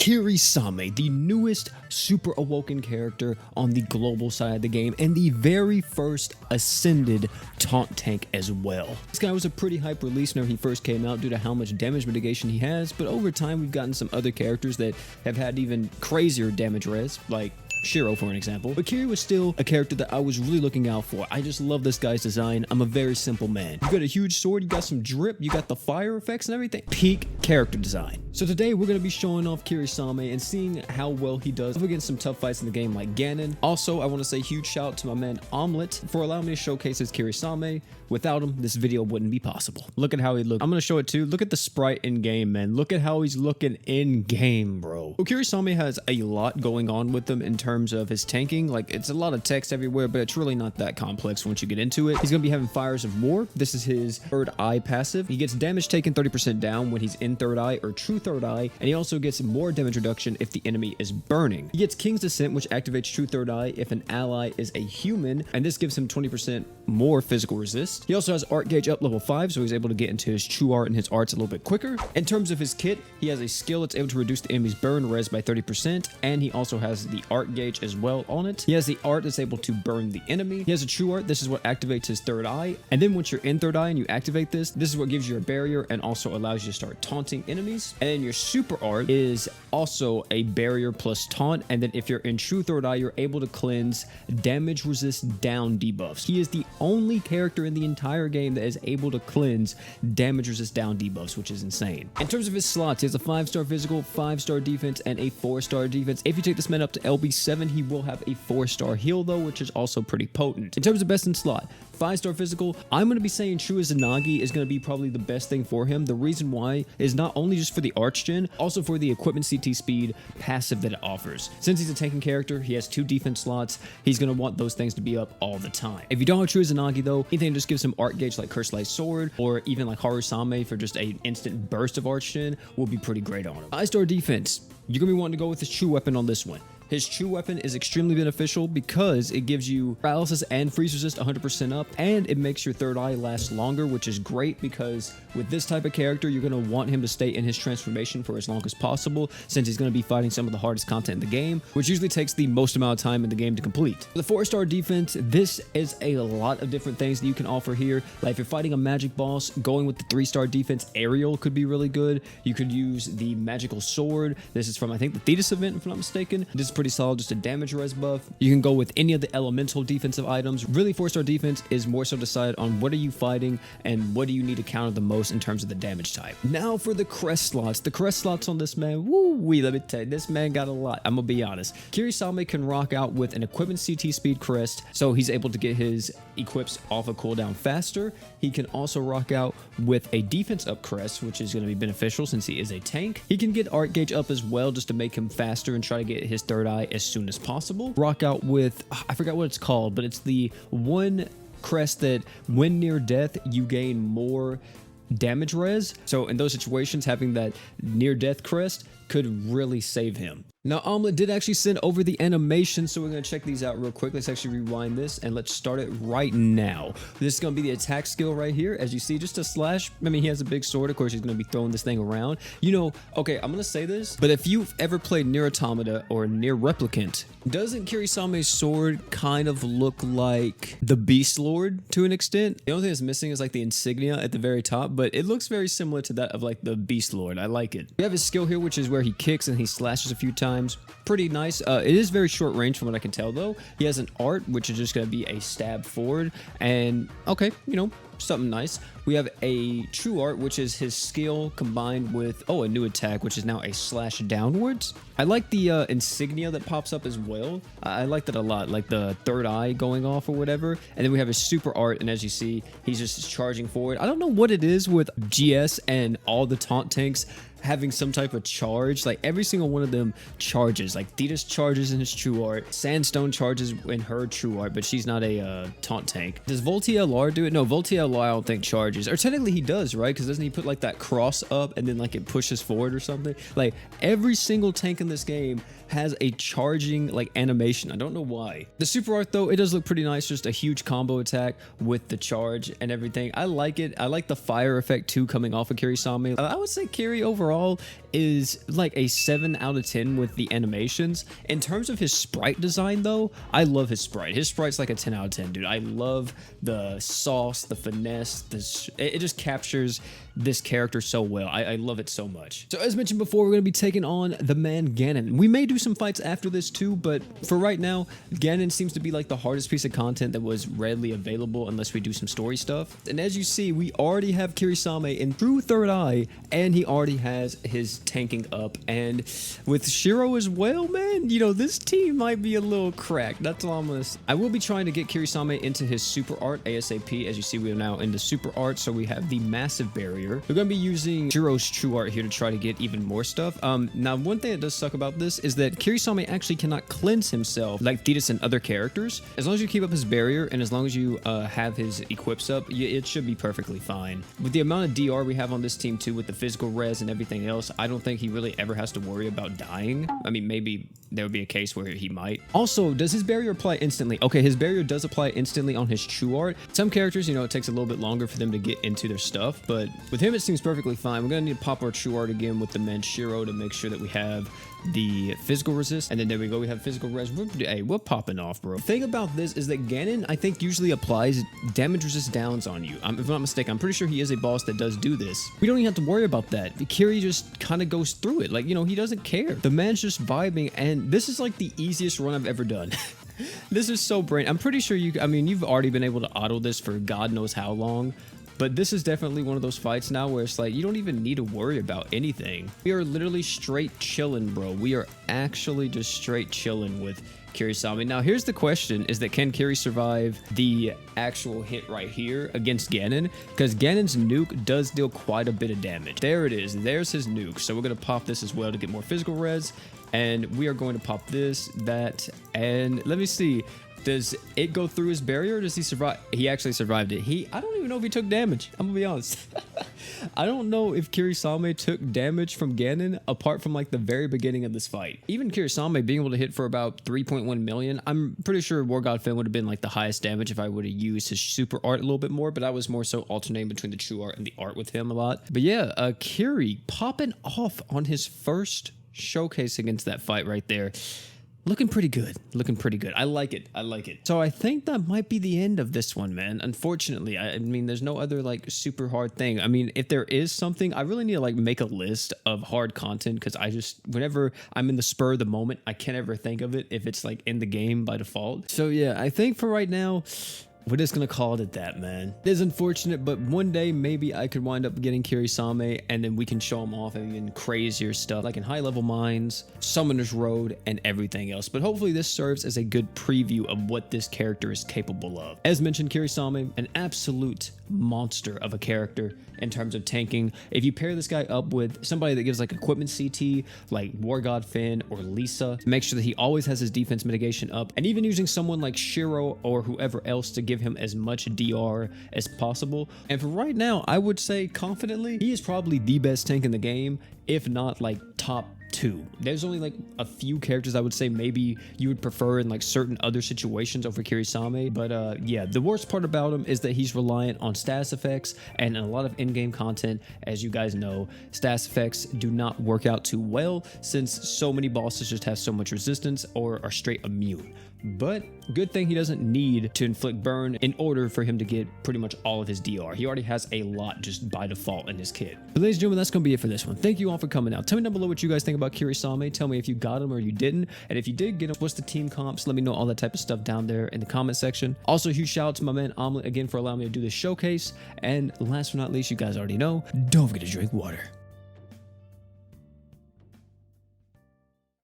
Kirisame, the newest Super Awoken character on the global side of the game, and the very first Ascended taunt tank as well. This guy was a pretty hype release whenever he first came out due to how much damage mitigation he has, but over time we've gotten some other characters that have had even crazier damage res, like Shiro for an example, but Kiri was still a character that I was really looking out for. I just love this guy's design. I'm a very simple man. You got a huge sword, you got some drip, you got the fire effects and everything. Peak character design. So today we're going to be showing off Kirisame and seeing how well he does up against some tough fights in the game like Ganon. Also, I want to say huge shout out to my man Omelette for allowing me to showcase his Kirisame. Without him, this video wouldn't be possible. Look at how he looks. I'm going to show it too. Look at the sprite in game, man. Look at how he's looking in game, bro. Well, Kirisame has a lot going on with him in terms of his tanking. Like, it's a lot of text everywhere, but it's really not that complex once you get into it. He's going to be having Fires of War. This is his third eye passive. He gets damage taken 30% down when he's in third eye or true third eye, and he also gets more damage reduction if the enemy is burning. He gets King's Descent, which activates true third eye if an ally is a human, and this gives him 20% more physical resist. He also has Art Gauge up level 5, so he's able to get into his true art and his arts a little bit quicker. In terms of his kit, he has a skill that's able to reduce the enemy's burn res by 30%, and he also has the Art Gauge as well on it. He has the art that's able to burn the enemy. He has a true art. This is what activates his third eye, and then once you're in third eye and you activate this is what gives you a barrier and also allows you to start taunting enemies. And then your super art is also a barrier plus taunt, and then if you're in true third eye, you're able to cleanse damage resist down debuffs. He is the only character in the entire game that is able to cleanse damage resist down debuffs, which is insane. In terms of his slots, he has a 5-star physical, 5-star defense, and a 4-star defense. If you take this man up to LB7, he will have a 4-star heal though, which is also pretty potent. In terms of best in slot, 5-star physical, I'm going to be saying True Izanagi is going to be probably the best thing for him. The reason why is not only just for the arch gen, also for the equipment CT speed passive that it offers. Since he's a tanking character, he has 2 defense slots, he's going to want those things to be up all the time. If you don't have True Izanagi though, anything just gives him art gauge like Curse Light Sword, or even like Harusame for just an instant burst of arch gen will be pretty great on him. 5-star defense, you're going to be wanting to go with his true weapon on this one. His true weapon is extremely beneficial because it gives you paralysis and freeze resist 100% up, and it makes your third eye last longer, which is great because with this type of character, you're going to want him to stay in his transformation for as long as possible, since he's going to be fighting some of the hardest content in the game, which usually takes the most amount of time in the game to complete. For the 4-star defense, this is a lot of different things that you can offer here. Like if you're fighting a magic boss, going with the 3-star defense aerial could be really good. You could use the magical sword. This is from, I think, the Thetis event, if I'm not mistaken. This is pretty solid, just a damage res buff. You can go with any of the elemental defensive items. Really, 4-star defense is more so decided on what are you fighting and what do you need to counter the most in terms of the damage type. Now for the crest slots. The crest slots on this man, woo-wee, let me tell you, this man got a lot. I'm gonna be honest. Kirisame can rock out with an equipment CT speed crest, so he's able to get his equips off a cooldown faster. He can also rock out with a defense up crest, which is going to be beneficial since he is a tank. He can get art gauge up as well just to make him faster and try to get his third eye as soon as possible. Rock out with, I forgot what it's called, but it's the one crest that when near death you gain more damage res. So in those situations, having that near death crest could really save him. Now, Omelette did actually send over the animation, so we're going to check these out real quick. Let's actually rewind this, and let's start it right now. This is going to be the attack skill right here. As you see, just a slash. I mean, he has a big sword. Of course, he's going to be throwing this thing around. You know, okay, I'm going to say this, but if you've ever played Nier Automata or Nier Replicant, doesn't Kirisame's sword kind of look like the Beast Lord to an extent? The only thing that's missing is like the insignia at the very top, but it looks very similar to that of like the Beast Lord. I like it. We have his skill here, which is where he kicks and he slashes a few times. Pretty nice. It is very short range from what I can tell though. He has an art, which is just going to be a stab forward, and okay, you know, something nice. We have a true art, which is his skill combined with, a new attack, which is now a slash downwards. I like the insignia that pops up as well. I like that a lot, like the third eye going off or whatever. And then we have his super art, and as you see, he's just charging forward. I don't know what it is with GS and all the taunt tanks having some type of charge. Like every single one of them charges. Like Thetis charges in his true art, Sandstone charges in her true art, but she's not a taunt tank. Does Volti LR do it? No, Volti LR I don't think charges, or technically he does, right? Because doesn't he put like that cross up and then like it pushes forward or something? Like every single tank in this game has a charging like animation. I don't know why. The super art though, it does look pretty nice. Just a huge combo attack with the charge and everything. I like it. I like the fire effect too coming off of Kirisame. I would say Kiri overall is like a 7 out of 10 with the animations. In terms of his sprite design though, I love his sprite. His sprite's like a 10 out of 10, dude. I love the sauce, the finesse, it just captures this character so well. I love it so much. So as mentioned before, we're going to be taking on the man Ganon. We may do some fights after this too, but for right now, Ganon seems to be like the hardest piece of content that was readily available unless we do some story stuff. And as you see, we already have Kirisame in true third eye, and he already has his tanking up. And with Shiro as well, man, you know, this team might be a little cracked. That's all I'm going to say. I will be trying to get Kirisame into his super art ASAP. As you see, we are now into super art, so we have the massive barrier. We're going to be using Shiro's true art here to try to get even more stuff. Now, one thing that does suck about this is that Kirisame actually cannot cleanse himself like Thetis and other characters. As long as you keep up his barrier and as long as you have his equips up, it should be perfectly fine. With the amount of DR we have on this team too, with the physical res and everything else, I don't think he really ever has to worry about dying. I mean, maybe there would be a case where he might. Also, does his barrier apply instantly? Okay, his barrier does apply instantly on his true art. Some characters, you know, it takes a little bit longer for them to get into their stuff, but with him, it seems perfectly fine. We're going to need to pop our true art again with the man Shiro to make sure that we have the physical resist, and then there we go, we have physical res. We're popping off, bro. The thing about this is that Ganon, I think, usually applies damage resist downs on you. If I'm not mistaken, I'm pretty sure he is a boss that does do this. We don't even have to worry about that. Kiri just kind of goes through it, like, you know, he doesn't care. The man's just vibing, and this is like the easiest run I've ever done. This is so brain. I'm pretty sure you've already been able to auto this for God knows how long. But this is definitely one of those fights now where it's like, you don't even need to worry about anything. We are literally straight chilling, bro. We are actually just straight chilling with Kirisame. Now, here's the question, is that can Kiri survive the actual hit right here against Ganon? Because Ganon's nuke does deal quite a bit of damage. There it is. There's his nuke. So we're going to pop this as well to get more physical res. And we are going to pop this, that, and let me see. Does it go through his barrier or does he survive? He actually survived it. I don't even know if he took damage. I'm gonna be honest. I don't know if Kirisame took damage from Ganon apart from like the very beginning of this fight. Even Kirisame being able to hit for about 3.1 million, I'm pretty sure War God Finn would have been like the highest damage if I would have used his super art a little bit more, but I was more so alternating between the true art and the art with him a lot. But yeah, Kiri popping off on his first showcase against that fight right there. Looking pretty good. Looking pretty good. I like it. I like it. So I think that might be the end of this one, man. Unfortunately, I mean, there's no other like super hard thing. I mean, if there is something, I really need to like make a list of hard content because whenever I'm in the spur of the moment, I can't ever think of it if it's like in the game by default. So yeah, I think for right now, we're just gonna call it at that, man. It is unfortunate, but one day maybe I could wind up getting Kirisame and then we can show him off and even crazier stuff like in high level mines, Summoner's Road, and everything else. But hopefully this serves as a good preview of what this character is capable of. As mentioned, Kirisame, an absolute monster of a character in terms of tanking. If you pair this guy up with somebody that gives like equipment CT, like War God Finn or Lisa, make sure that he always has his defense mitigation up, and even using someone like Shiro or whoever else to give him as much DR as possible. And for right now, I would say confidently, he is probably the best tank in the game, if not like top 2. There's only like a few characters I would say maybe you would prefer in like certain other situations over Kirisame, but yeah, the worst part about him is that he's reliant on status effects, and in a lot of in-game content, as you guys know, status effects do not work out too well since so many bosses just have so much resistance or are straight immune. But good thing he doesn't need to inflict burn in order for him to get pretty much all of his DR. He already has a lot just by default in his kit. But ladies and gentlemen, that's going to be it for this one. Thank you all for coming out. Tell me down below what you guys think about Kirisame. Tell me if you got him or you didn't. And if you did get him, what's the team comps? Let me know all that type of stuff down there in the comment section. Also, huge shout out to my man Omelet again for allowing me to do this showcase. And last but not least, you guys already know, don't forget to drink water.